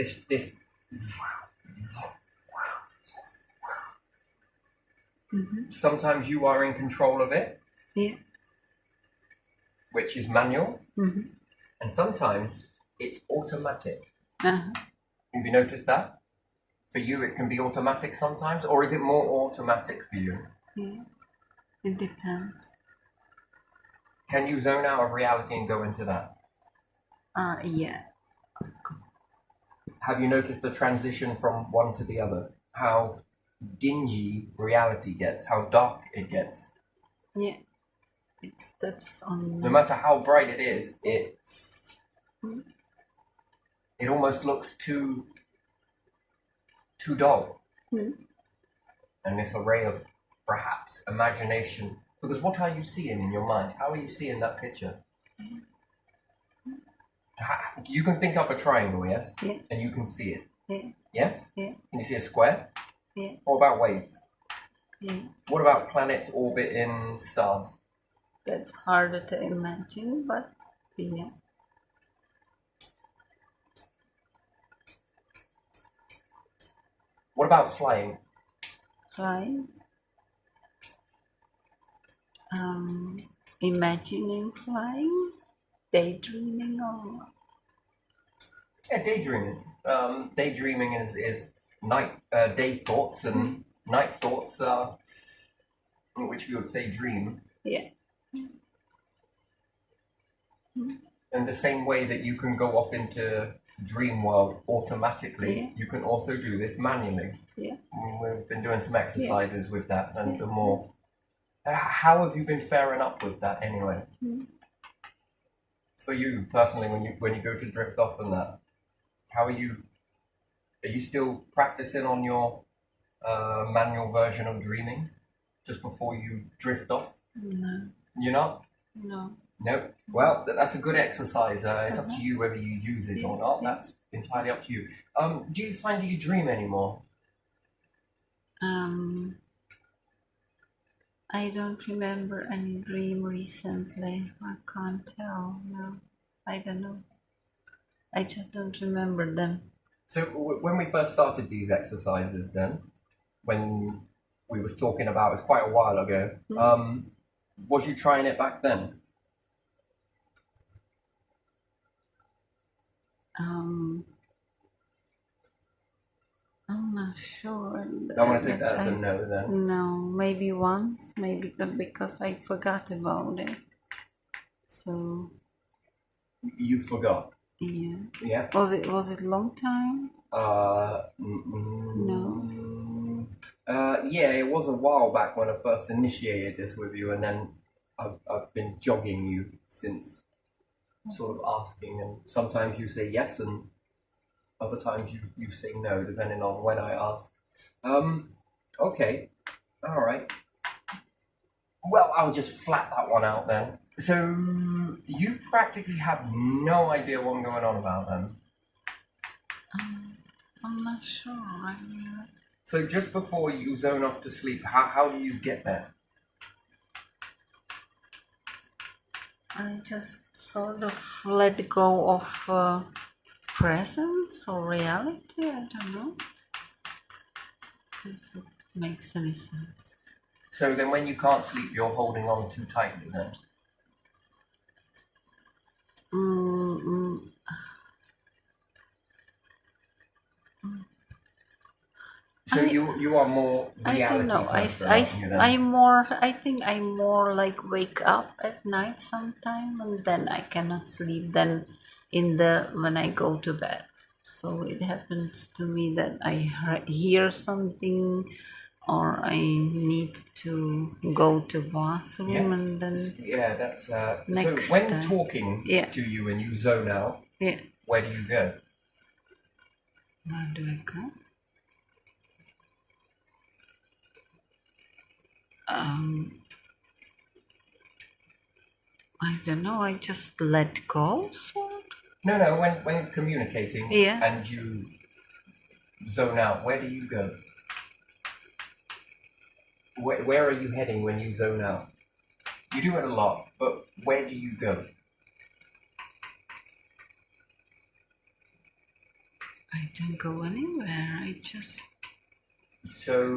Mm-hmm. Sometimes you are in control of it, Yeah. which is manual, Mm-hmm. and sometimes it's automatic. Uh-huh. Have you noticed that? For you, it can be automatic sometimes, or is it more automatic for you? Yeah. It depends. Can you zone out of reality and go into that? Yeah. Have you noticed the transition from one to the other? How dingy reality gets, how dark it gets. Yeah. It steps on. No matter how bright it is, it almost looks too dull. And this array of perhaps imagination. Because what are you seeing in your mind? How are you seeing that picture? You can think up a triangle, yes? Yeah. And you can see it. Yeah. Yes? Yeah. Can you see a square? Yeah. What about waves? Yeah. What about planets orbiting stars? That's harder to imagine, but yeah. What about flying? Flying. Imagining flying, daydreaming, or Yeah, daydreaming. Daydreaming is night, day thoughts, and night thoughts are, which we would say dream. yeah. In the same way that you can go off into dream world automatically, Yeah. you can also do this manually. Yeah. We've been doing some exercises with that, and the more. How have you been faring up with that anyway? For you personally, when you go to drift off and that, how are you? Are you still practicing on your manual version of dreaming just before you drift off? No. You're not? No. No. Well, that's a good exercise. It's up to you whether you use it or not. That's entirely up to you. Do you find that you dream anymore? I don't remember any dream recently. I can't tell. No, I don't know. I just don't remember them. So when we first started these exercises, then when we was talking about, it's quite a while ago. Was you trying it back then? Um, I'm not sure. I'm gonna take that as a no then. No, maybe once, maybe because I forgot about it. So You forgot. yeah. Yeah. Was it long time? No. Yeah, it was a while back when I first initiated this with you, and then I've been jogging you since, sort of asking, and sometimes you say yes, and other times you say no, depending on when I ask. Okay, all right. Well, I'll just flat that one out then. So you practically have no idea what I'm going on about then. I'm not sure. I mean, So just before you zone off to sleep, how do you get there? I just sort of let go of presence or reality. I don't know if it makes any sense. So then when you can't sleep, you're holding on too tightly then? Mm, So you are more I don't reality know. person, aren't you then? I think I'm more like wake up at night sometime and then I cannot sleep then when I go to bed. So it happens to me that I hear something or I need to go to bathroom Yeah. and then Yeah, that's so next when time. talking Yeah. to you and you zone out, Yeah. where do you go? Where do I go? I don't know. I just let go. Sort of. No, when communicating Yeah. and you zone out, where do you go? Where are you heading when you zone out? You do it a lot, but where do you go? I don't go anywhere. I just So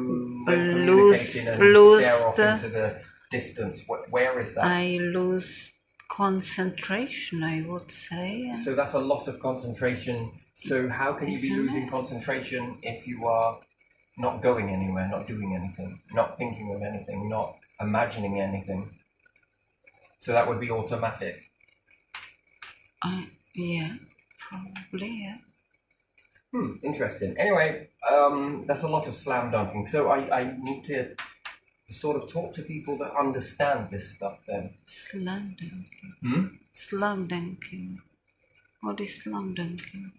when communicating and stare off into the distance, where is that? I lose concentration, I would say. So that's a loss of concentration. So how can you be Isn't losing it? concentration if you are not going anywhere, not doing anything, not thinking of anything, not imagining anything? So that would be automatic. Yeah, probably, yeah. Interesting. Anyway, that's a lot of slam dunking. So I need to sort of talk to people that understand this stuff then. Slam dunking. What is slam dunking?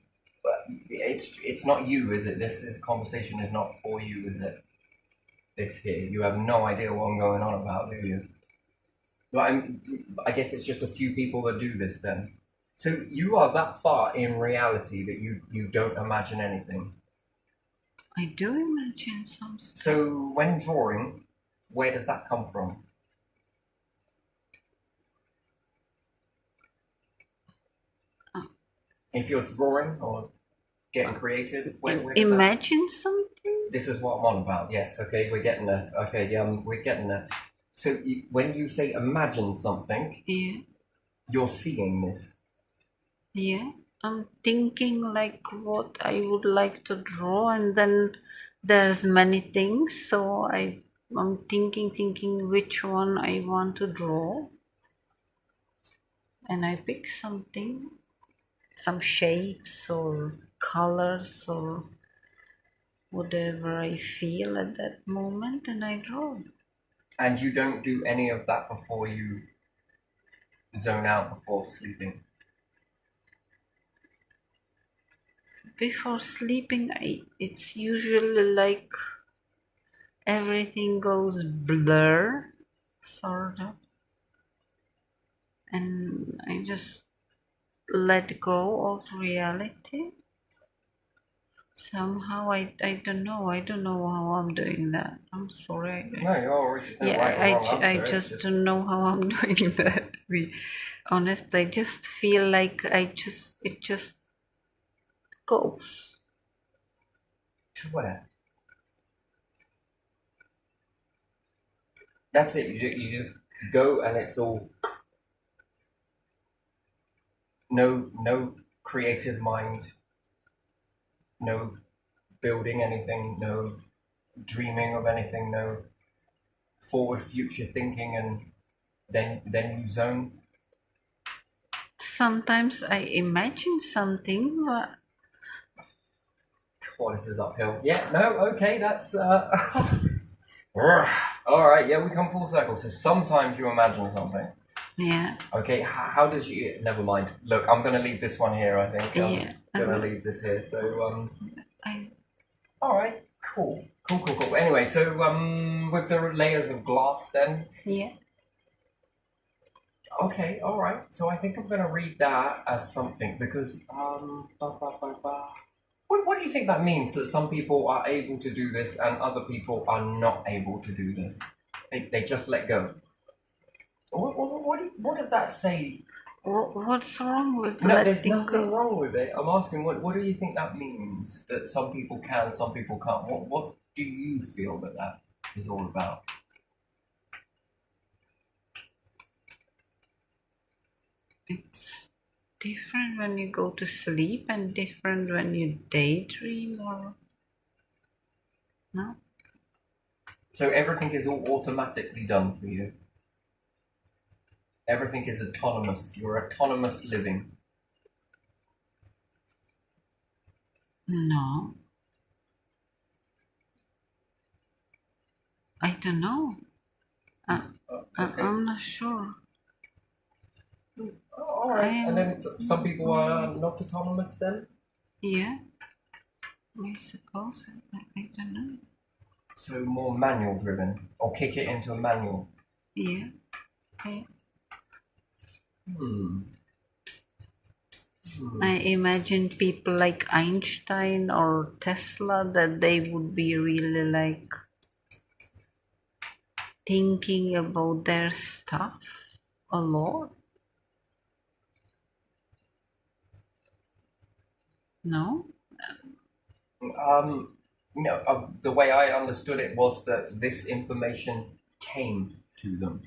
But it's not you, is it? This conversation is not for you, is it? This here, you have no idea what I'm going on about, do you? But I guess it's just a few people that do this then. So you are that far in reality that you don't imagine anything. I do imagine some stuff. So when drawing, where does that come from? If you're drawing or getting creative, where does that... Imagine something? This is what I'm on about. Yes. Okay, we're getting there. Okay, we're getting there. So when you say imagine something, Yeah. you're seeing this. Yeah. I'm thinking like what I would like to draw, and then there's many things, so I'm thinking which one I want to draw, and I pick something, some shapes or colors or whatever I feel at that moment, and I draw. And you don't do any of that before you zone out before sleeping. Before sleeping, it's usually like everything goes blur, sort of, and I just let go of reality. Somehow I don't know. I don't know how I'm doing that. I'm sorry. No, you're all right. There's no Yeah, right or wrong I answer. It's just just don't know how I'm doing that. To be honest, I just feel like it just goes. to where. That's it. You just go, and it's all no creative mind, no building anything, no dreaming of anything, no forward future thinking, and then you zone. Sometimes I imagine something, but Oh, this is uphill. Yeah, no, okay, that's all right. Yeah, we come full circle. So sometimes you imagine something. yeah, Okay, how does you? Never mind. Look, I'm gonna leave this one here. I think I'm yeah. just gonna leave this here. So I all right, cool. Anyway, so with the layers of glass, then. yeah. Okay, all right. So I think I'm gonna read that as something because what do you think that means? That some people are able to do this and other people are not able to do this. They just let go. What does that say? What's wrong with No, there's letting nothing go? wrong with it. I'm asking, what do you think that means? That some people can, some people can't. What do you feel that is all about? It's different when you go to sleep and different when you daydream or no? So everything is all automatically done for you. Everything is autonomous. You're autonomous living. No. I don't know. Okay. I'm not sure. Oh, all I right. And then am. some people are not autonomous then? Yeah, I suppose. I don't know. So more manual driven. Or kick it into a manual. Yeah. I, Hmm. I imagine people like Einstein or Tesla that they would be really like thinking about their stuff a lot. No? No, the way I understood it was that this information came to them.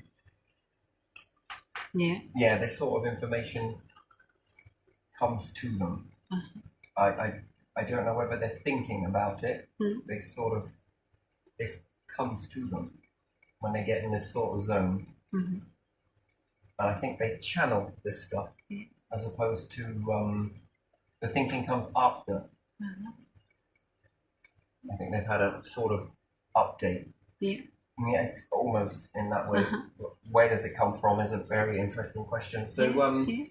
Yeah. Yeah, this sort of information comes to them. I, I, I don't know whether they're thinking about it. Hmm. They sort of, this comes to them when they get in this sort of zone. Mhm. And I think they channel this stuff Yeah. as opposed to the thinking comes after. I think they've had a sort of update. Yeah. Yes, almost in that way. Where does it come from is a very interesting question. So, Yeah.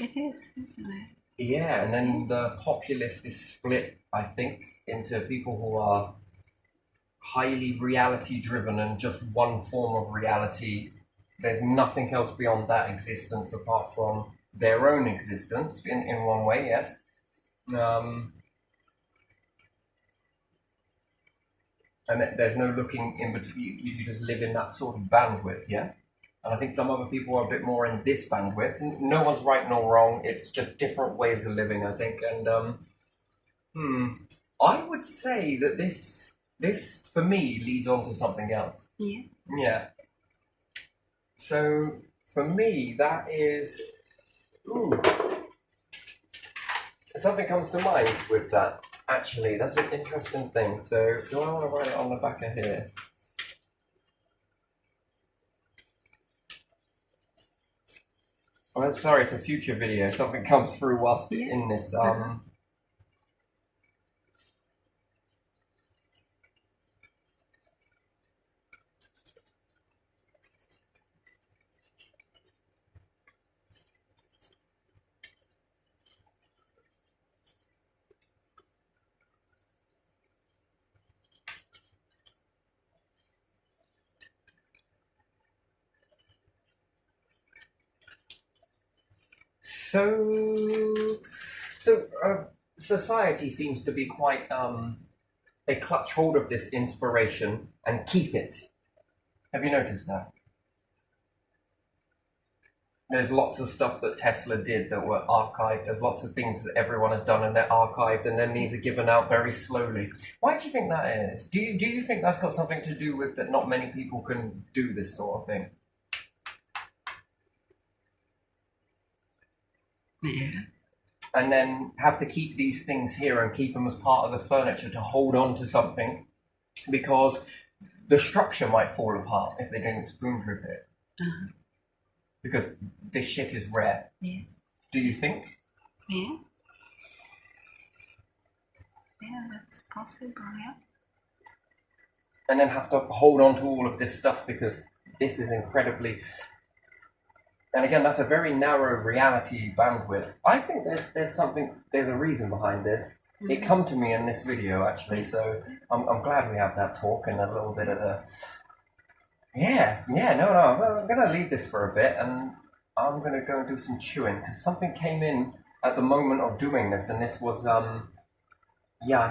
It is, isn't it? yeah, and then the populace is split, I think, into people who are highly reality driven and just one form of reality. There's nothing else beyond that existence apart from their own existence in one way, yes. Um, and there's no looking in between. You just live in that sort of bandwidth, yeah. And I think some other people are a bit more in this bandwidth. No one's right nor wrong. It's just different ways of living, I think. And I would say that this for me leads on to something else. Yeah. Yeah. So for me, that is something comes to mind with that. Actually, that's an interesting thing. So do I want to write it on the back of here? Oh, sorry, it's a future video. Something comes through whilst in this. So, so, society seems to be quite they clutch hold of this inspiration and keep it. Have you noticed that? There's lots of stuff that Tesla did that were archived. There's lots of things that everyone has done and they're archived, and then these are given out very slowly. Why do you think that is? Do you think that's got something to do with that not many people can do this sort of thing? Yeah. And then have to keep these things here and keep them as part of the furniture to hold on to something, because the structure might fall apart if they didn't spoon drip it. Uh-huh. Because this shit is rare. Yeah. Do you think? Yeah. Yeah, that's possible, yeah. And then have to hold on to all of this stuff because this is incredibly... And again, that's a very narrow reality bandwidth. I think there's a reason behind this. It come to me in this video, actually, so I'm glad we have that talk and a little bit of the... no, I'm going to leave this for a bit, and I'm going to go and do some chewing, because something came in at the moment of doing this, and this was, I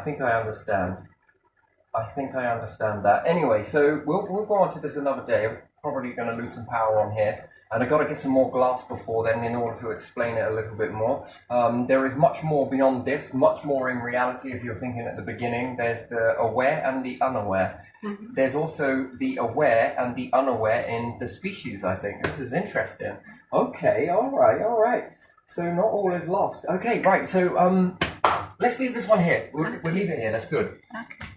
think I understand. I think I understand that. Anyway, so we'll go on to this another day. I'm probably going to lose some power on here, and I've got to get some more glass before then in order to explain it a little bit more. There is much more beyond this, much more in reality. If you're thinking at the beginning, there's the aware and the unaware. Mm-hmm. There's also the aware and the unaware in the species, I think. This is interesting. Okay, all right. So not all is lost. Okay, right, so let's leave this one here. We'll leave it here, that's good. Okay.